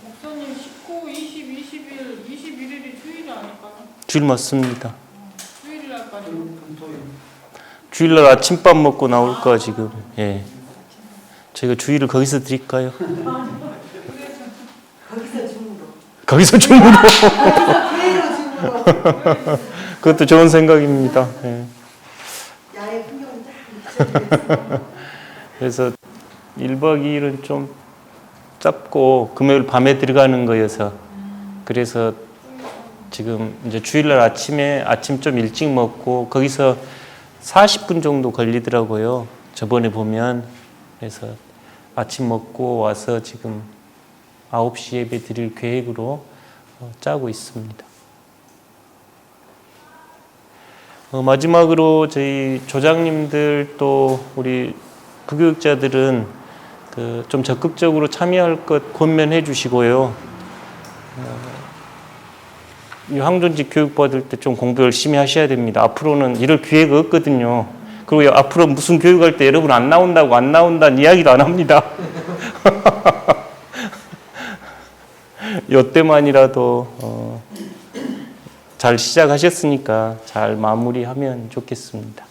목사님 19, 20, 21, 21일이 주일이 아닐까요? 주일 맞습니다. 주일날까지. 주일날 아침밥 먹고 나올까 지금. 예. 저희가 주일을 거기서 드릴까요? 거기서 중으로. 그것도 좋은 생각입니다. 예. 그래서 1박 2일은 좀 짧고 금요일 밤에 들어가는 거여서 그래서 지금 이제 주일날 아침 좀 일찍 먹고 거기서 40분 정도 걸리더라고요. 저번에 보면. 그래서 아침 먹고 와서 지금 9시 예배 드릴 계획으로 짜고 있습니다. 마지막으로 저희 조장님들 또 우리 부교육자들은 좀 적극적으로 참여할 것 권면해 주시고요. 이 황존직 교육 받을 때 좀 공부 열심히 하셔야 됩니다. 앞으로는 이럴 기회가 없거든요. 그리고 앞으로 무슨 교육할 때 여러분 안 나온다는 이야기도 안 합니다. 이때만이라도 잘 시작하셨으니까 잘 마무리하면 좋겠습니다.